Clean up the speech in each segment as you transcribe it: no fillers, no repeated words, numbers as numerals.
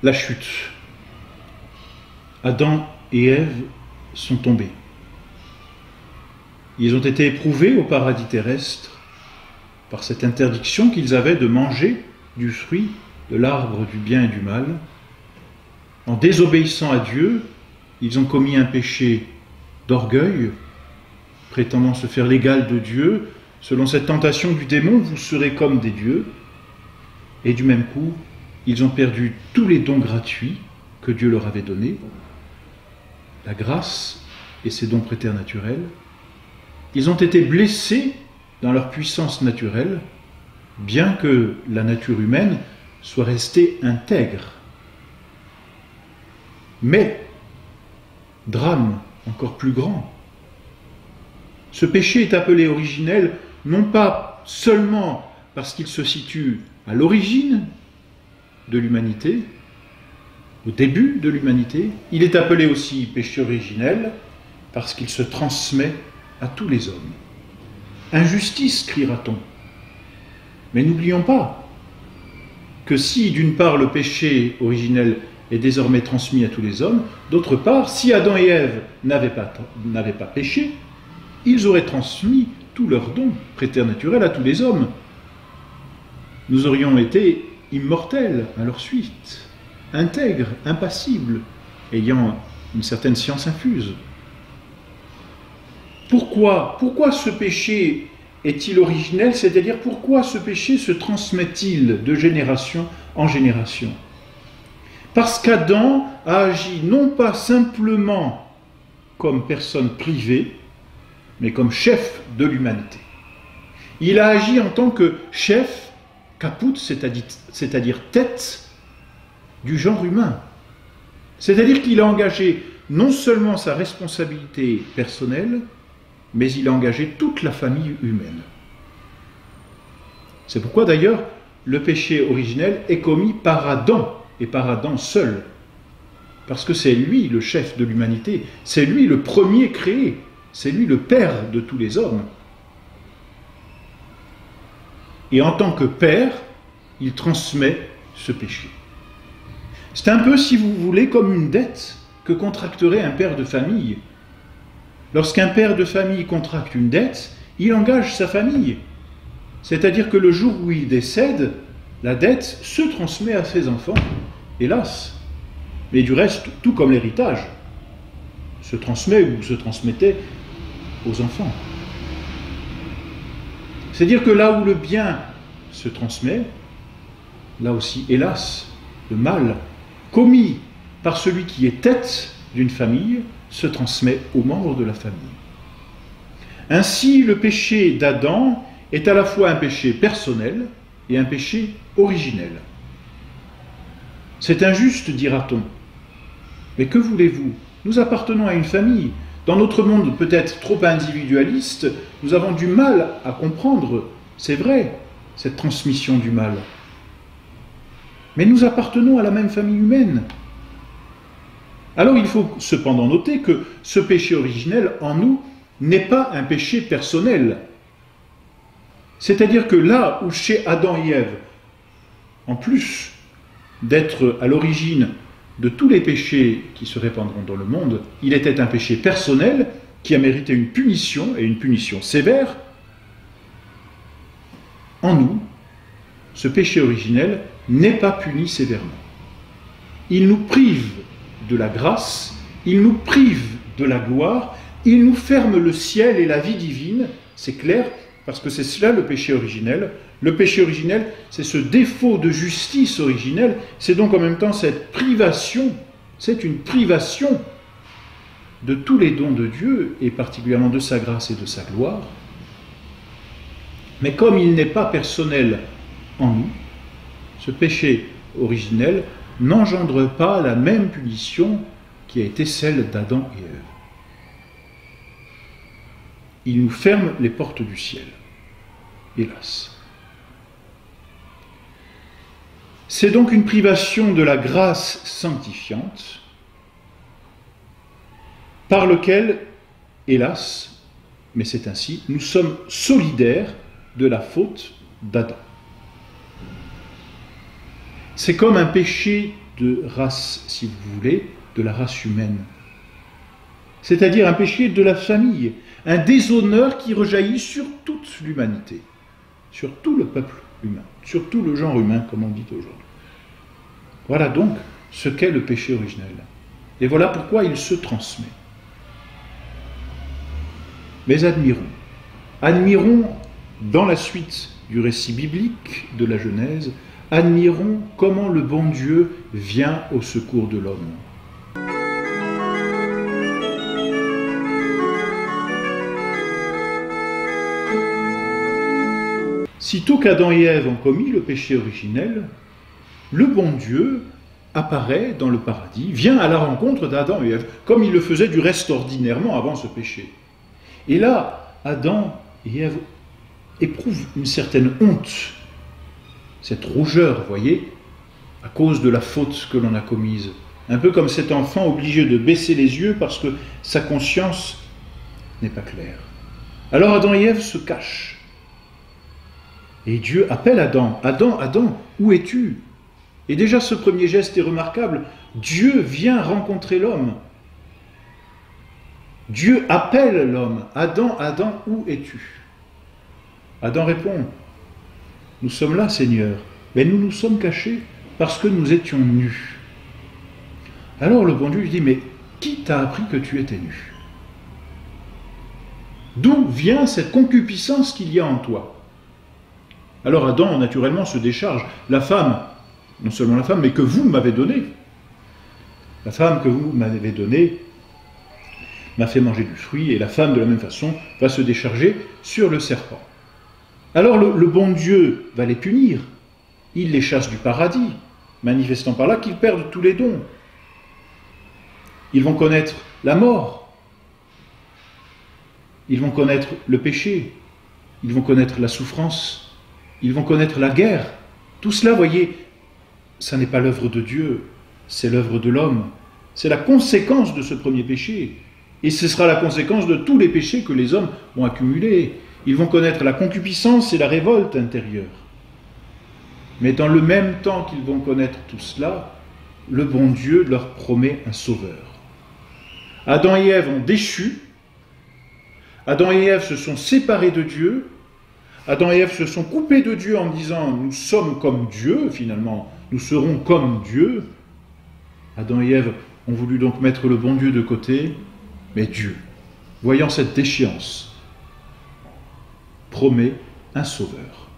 la chute. Adam et Ève sont tombés. Ils ont été éprouvés au paradis terrestre par cette interdiction qu'ils avaient de manger du fruit de l'arbre du bien et du mal. En désobéissant à Dieu, ils ont commis un péché d'orgueil, prétendant se faire l'égal de Dieu. Selon cette tentation du démon, vous serez comme des dieux. Et du même coup, ils ont perdu tous les dons gratuits que Dieu leur avait donnés, la grâce et ses dons préternaturels. Ils ont été blessés dans leur puissance naturelle, bien que la nature humaine soit restée intègre. Mais, drame encore plus grand, ce péché est appelé originel non pas seulement parce qu'il se situe à l'origine de l'humanité, au début de l'humanité, il est appelé aussi péché originel parce qu'il se transmet à tous les hommes. Injustice, criera-t-on. Mais n'oublions pas que si, d'une part, le péché originel est désormais transmis à tous les hommes, d'autre part, si Adam et Ève n'avaient pas péché, ils auraient transmis tous leurs dons préternaturels à tous les hommes. Nous aurions été immortels à leur suite, intègres, impassibles, ayant une certaine science infuse. Pourquoi ce péché est-il originel? C'est-à-dire pourquoi ce péché se transmet-il de génération en génération? Parce qu'Adam a agi non pas simplement comme personne privée, mais comme chef de l'humanité. Il a agi en tant que chef, caput, c'est-à-dire tête du genre humain. C'est-à-dire qu'il a engagé non seulement sa responsabilité personnelle, mais il a engagé toute la famille humaine. C'est pourquoi d'ailleurs le péché originel est commis par Adam, et par Adam seul. Parce que c'est lui le chef de l'humanité, c'est lui le premier créé, c'est lui le père de tous les hommes. Et en tant que père, il transmet ce péché. C'est un peu, si vous voulez, comme une dette que contracterait un père de famille. Lorsqu'un père de famille contracte une dette, il engage sa famille. C'est-à-dire que le jour où il décède, la dette se transmet à ses enfants, hélas. Mais du reste, tout comme l'héritage, se transmet ou se transmettait aux enfants. C'est-à-dire que là où le bien se transmet, là aussi, hélas, le mal commis par celui qui est tête d'une famille se transmet aux membres de la famille. Ainsi, le péché d'Adam est à la fois un péché personnel et un péché originel. C'est injuste, dira-t-on. Mais que voulez-vous? Nous appartenons à une famille. Dans notre monde peut-être trop individualiste, nous avons du mal à comprendre, c'est vrai, cette transmission du mal. Mais nous appartenons à la même famille humaine. Alors il faut cependant noter que ce péché originel en nous n'est pas un péché personnel. C'est-à-dire que là où chez Adam et Ève, en plus d'être à l'origine de tous les péchés qui se répandront dans le monde, il était un péché personnel qui a mérité une punition, et une punition sévère. En nous, ce péché originel n'est pas puni sévèrement. Il nous prive de la grâce, il nous prive de la gloire, il nous ferme le ciel et la vie divine, c'est clair, parce que c'est cela le péché originel. Le péché originel, c'est ce défaut de justice originelle, c'est donc en même temps cette privation, c'est une privation de tous les dons de Dieu, et particulièrement de sa grâce et de sa gloire. Mais comme il n'est pas personnel en nous, ce péché originel n'engendre pas la même punition qui a été celle d'Adam et Ève. Il nous ferme les portes du ciel, hélas. C'est donc une privation de la grâce sanctifiante par lequel, hélas, mais c'est ainsi, nous sommes solidaires de la faute d'Adam. C'est comme un péché de race, si vous voulez, de la race humaine. C'est-à-dire un péché de la famille, un déshonneur qui rejaillit sur toute l'humanité, sur tout le peuple humain, sur tout le genre humain, comme on dit aujourd'hui. Voilà donc ce qu'est le péché originel. Et voilà pourquoi il se transmet. Mais admirons dans la suite du récit biblique de la Genèse, admirons comment le bon Dieu vient au secours de l'homme. Sitôt qu'Adam et Ève ont commis le péché originel, le bon Dieu apparaît dans le paradis, vient à la rencontre d'Adam et Ève, comme il le faisait du reste ordinairement avant ce péché. Et là, Adam et Ève éprouvent une certaine honte, cette rougeur, voyez, à cause de la faute que l'on a commise. Un peu comme cet enfant obligé de baisser les yeux parce que sa conscience n'est pas claire. Alors Adam et Ève se cachent. Et Dieu appelle Adam. Adam, Adam, où es-tu? Et déjà ce premier geste est remarquable. Dieu vient rencontrer l'homme. Dieu appelle l'homme. Adam, Adam, où es-tu? Adam répond, nous sommes là, Seigneur, mais nous nous sommes cachés parce que nous étions nus. Alors le bon Dieu lui dit, mais qui t'a appris que tu étais nu? D'où vient cette concupiscence qu'il y a en toi? Alors Adam, naturellement, se décharge. La femme, non seulement la femme, mais que vous m'avez donnée. La femme que vous m'avez donnée m'a fait manger du fruit, et la femme, de la même façon, va se décharger sur le serpent. Alors le bon Dieu va les punir. Il les chasse du paradis, manifestant par là qu'ils perdent tous les dons. Ils vont connaître la mort. Ils vont connaître le péché. Ils vont connaître la souffrance. Ils vont connaître la guerre. Tout cela, voyez, ça n'est pas l'œuvre de Dieu, c'est l'œuvre de l'homme. C'est la conséquence de ce premier péché. Et ce sera la conséquence de tous les péchés que les hommes ont accumulés. Ils vont connaître la concupiscence et la révolte intérieure. Mais dans le même temps qu'ils vont connaître tout cela, le bon Dieu leur promet un sauveur. Adam et Ève ont déchu. Adam et Ève se sont séparés de Dieu. Adam et Ève se sont coupés de Dieu en disant « nous sommes comme Dieu », finalement, nous serons comme Dieu. Adam et Ève ont voulu donc mettre le bon Dieu de côté, mais Dieu, voyant cette déchéance, promet un sauveur.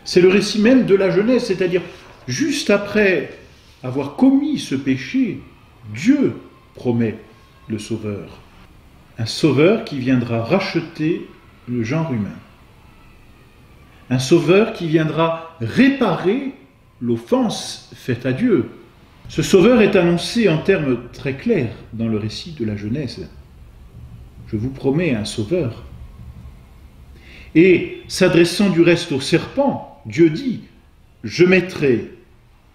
C'est le récit même de la Genèse, c'est-à-dire juste après avoir commis ce péché, Dieu promet le sauveur. Un sauveur qui viendra racheter le genre humain. Un sauveur qui viendra réparer l'offense faite à Dieu. Ce sauveur est annoncé en termes très clairs dans le récit de la Genèse. Je vous promets un sauveur. Et s'adressant du reste au serpent, Dieu dit, je mettrai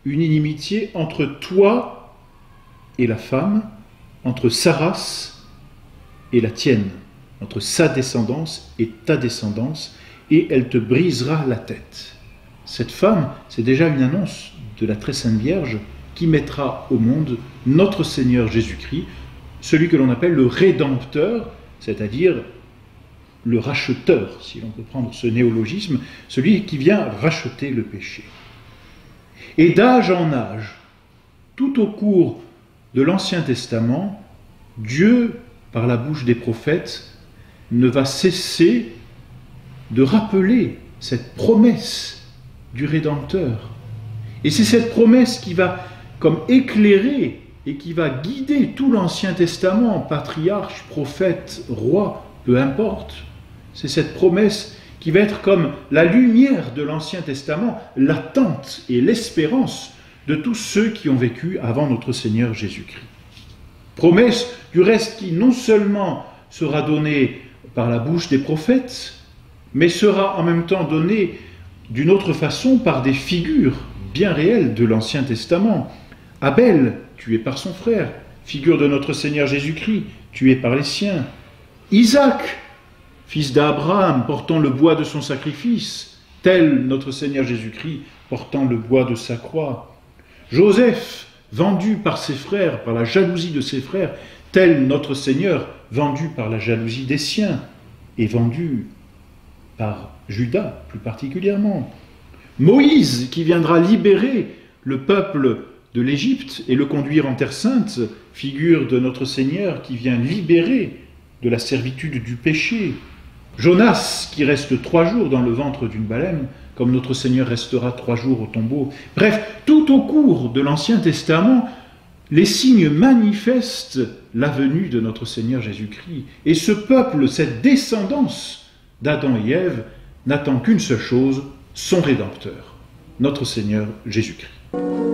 une inimitié entre toi et la femme, entre sa race et la tienne, entre sa descendance et ta descendance, et elle te brisera la tête. Cette femme, c'est déjà une annonce de la très sainte Vierge qui mettra au monde notre Seigneur Jésus-Christ, celui que l'on appelle le Rédempteur, c'est-à-dire le racheteur, si l'on peut prendre ce néologisme, celui qui vient racheter le péché. Et d'âge en âge, tout au cours de l'Ancien Testament, Dieu, par la bouche des prophètes, ne va cesser de rappeler cette promesse du Rédempteur. Et c'est cette promesse qui va comme éclairer et qui va guider tout l'Ancien Testament, patriarches, prophètes, rois, peu importe. C'est cette promesse qui va être comme la lumière de l'Ancien Testament, l'attente et l'espérance de tous ceux qui ont vécu avant notre Seigneur Jésus-Christ. Promesse du reste qui non seulement sera donnée par la bouche des prophètes, mais sera en même temps donnée d'une autre façon par des figures bien réelles de l'Ancien Testament. Abel, tué par son frère, figure de notre Seigneur Jésus-Christ, tué par les siens. Isaac, fils d'Abraham, portant le bois de son sacrifice, tel notre Seigneur Jésus-Christ portant le bois de sa croix. Joseph, vendu par ses frères, par la jalousie de ses frères, tel notre Seigneur, vendu par la jalousie des siens, et vendu par Judas plus particulièrement. Moïse, qui viendra libérer le peuple de l'Égypte et le conduire en Terre Sainte, figure de notre Seigneur qui vient libérer de la servitude du péché. Jonas, qui reste 3 jours dans le ventre d'une baleine, comme notre Seigneur restera 3 jours au tombeau. Bref, tout au cours de l'Ancien Testament, les signes manifestent la venue de notre Seigneur Jésus-Christ. Et ce peuple, cette descendance d'Adam et Ève, n'attend qu'une seule chose, son Rédempteur, notre Seigneur Jésus-Christ.